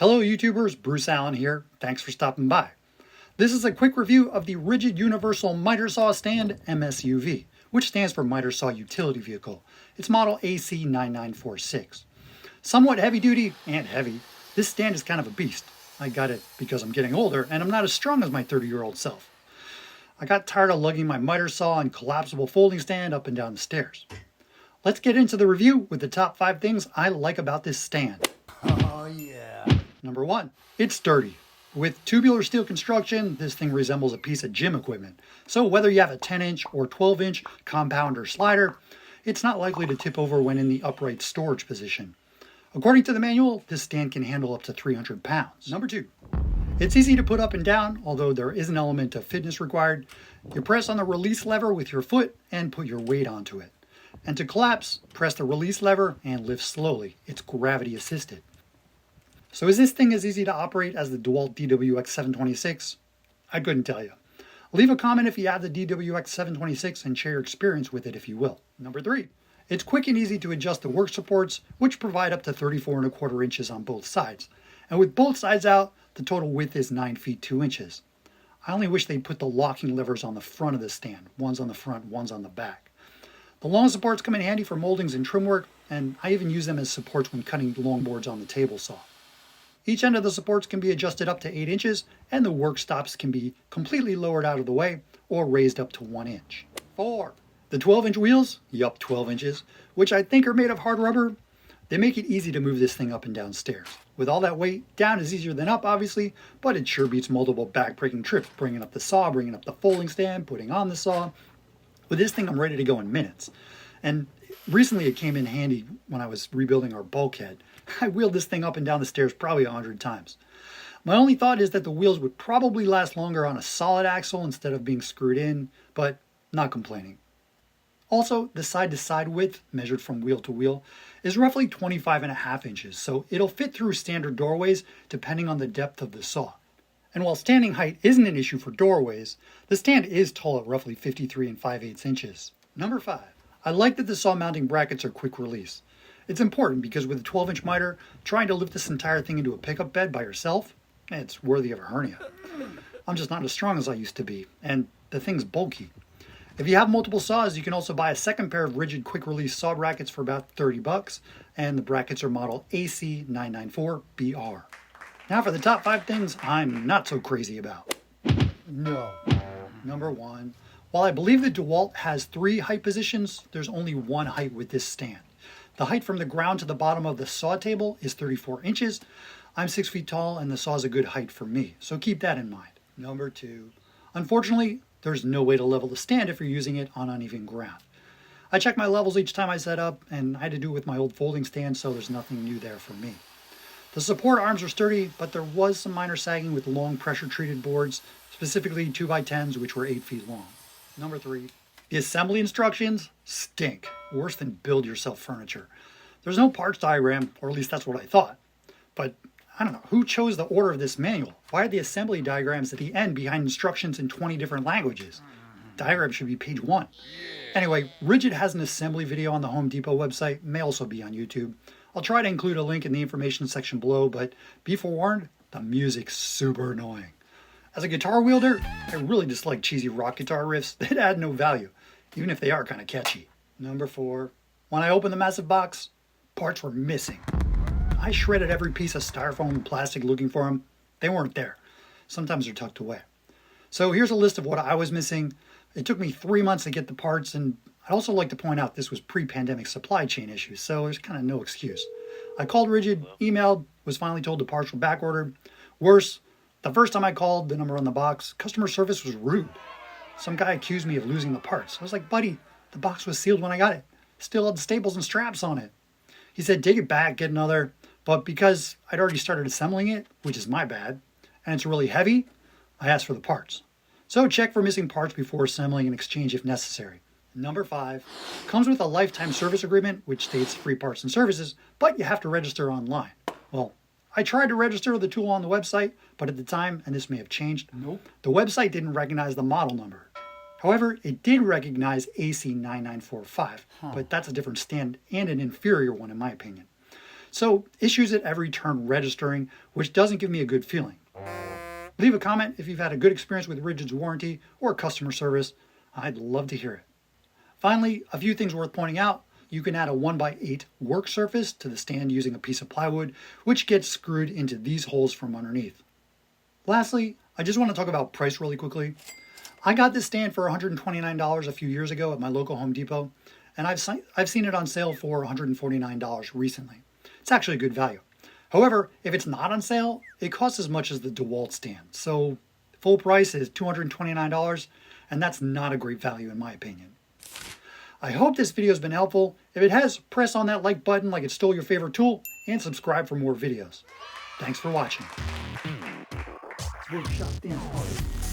Hello YouTubers, Bruce Allen here. Thanks for stopping by. This is a quick review of the RIDGID Universal Miter Saw Stand MSUV, which stands for Miter Saw Utility Vehicle. It's model AC9946. Somewhat heavy duty and heavy, this stand is kind of a beast. I got it because I'm getting older and I'm not as strong as my 30-year-old self. I got tired of lugging my miter saw and collapsible folding stand up and down the stairs. Let's get into the review with the top 5 things I like about this stand. Oh yeah. Number 1, it's sturdy. With tubular steel construction, this thing resembles a piece of gym equipment. So whether you have a 10-inch or 12-inch compound or slider, it's not likely to tip over when in the upright storage position. According to the manual, this stand can handle up to 300 pounds. Number 2, it's easy to put up and down, although there is an element of fitness required. You press on the release lever with your foot and put your weight onto it. And to collapse, press the release lever and lift slowly. It's gravity assisted. So is this thing as easy to operate as the DeWalt DWX726? I couldn't tell you. Leave a comment if you have the DWX726 and share your experience with it if you will. Number 3, it's quick and easy to adjust the work supports, which provide up to 34¼ inches on both sides. And with both sides out, the total width is 9 feet 2 inches. I only wish they'd put the locking levers on the front of the stand. One's on the front, one's on the back. The long supports come in handy for moldings and trim work, and I even use them as supports when cutting long boards on the table saw. Each end of the supports can be adjusted up to 8 inches, and the work stops can be completely lowered out of the way or raised up to 1 inch. 4, the 12-inch wheels, yup, 12 inches, which I think are made of hard rubber, they make it easy to move this thing up and down stairs. With all that weight, down is easier than up, obviously, but it sure beats multiple back-breaking trips, bringing up the saw, bringing up the folding stand, putting on the saw. With this thing, I'm ready to go in minutes. And recently it came in handy when I was rebuilding our bulkhead. I wheeled this thing up and down the stairs probably 100 times. My only thought is that the wheels would probably last longer on a solid axle instead of being screwed in, but not complaining. Also, the side-to-side width, measured from wheel to wheel, is roughly 25½ inches, so it'll fit through standard doorways depending on the depth of the saw. And while standing height isn't an issue for doorways, the stand is tall at roughly 53 5/8 inches. Number 5, I like that the saw mounting brackets are quick release. It's important because with a 12-inch miter, trying to lift this entire thing into a pickup bed by yourself, it's worthy of a hernia. I'm just not as strong as I used to be, and the thing's bulky. If you have multiple saws, you can also buy a second pair of RIDGID quick release saw brackets for about $30, and the brackets are model AC994BR. Now for the top 5 things I'm not so crazy about. No. Number 1, while I believe the DeWalt has 3 height positions, there's only 1 height with this stand. The height from the ground to the bottom of the saw table is 34 inches. I'm 6 feet tall and the saw is a good height for me, so keep that in mind. Number 2, unfortunately, there's no way to level the stand if you're using it on uneven ground. I check my levels each time I set up, and I had to do it with my old folding stand, so there's nothing new there for me. The support arms are sturdy, but there was some minor sagging with long pressure-treated boards, specifically 2x10s, which were 8 feet long. Number 3, the assembly instructions stink. Worse than build yourself furniture. There's no parts diagram, or at least that's what I thought. But I don't know, who chose the order of this manual? Why are the assembly diagrams at the end behind instructions in 20 different languages? Diagram should be page 1. Anyway, RIDGID has an assembly video on the Home Depot website, may also be on YouTube. I'll try to include a link in the information section below, but be forewarned, the music's super annoying. As a guitar wielder, I really dislike cheesy rock guitar riffs that add no value, even if they are kind of catchy. Number 4, when I opened the massive box, parts were missing. I shredded every piece of styrofoam and plastic looking for them. They weren't there. Sometimes they're tucked away. So here's a list of what I was missing. It took me 3 months to get the parts, and I'd also like to point out this was pre-pandemic supply chain issues, so there's kind of no excuse. I called RIDGID, emailed, was finally told the parts were backordered. Worse, the first time I called, the number on the box, customer service was rude. Some guy accused me of losing the parts. I was like, buddy, the box was sealed when I got it. Still had staples and straps on it. He said, take it back, get another. But because I'd already started assembling it, which is my bad, and it's really heavy, I asked for the parts. So check for missing parts before assembling and exchange if necessary. Number 5, comes with a lifetime service agreement, which states free parts and services, but you have to register online. Well, I tried to register the tool on the website, but at the time, and this may have changed, the website didn't recognize the model number. However, it did recognize AC9945, but that's a different stand and an inferior one in my opinion. So issues at every turn registering, which doesn't give me a good feeling. Leave a comment if you've had a good experience with RIDGID's warranty or customer service. I'd love to hear it. Finally, a few things worth pointing out. You can add a 1x8 work surface to the stand using a piece of plywood, which gets screwed into these holes from underneath. Lastly, I just want to talk about price really quickly. I got this stand for $129 a few years ago at my local Home Depot, and I've seen it on sale for $149 recently. It's actually a good value. However, if it's not on sale, it costs as much as the DeWalt stand. So full price is $229, and that's not a great value in my opinion. I hope this video has been helpful. If it has, press on that like button like it's still your favorite tool, and subscribe for more videos. Thanks for watching. It's really shut down.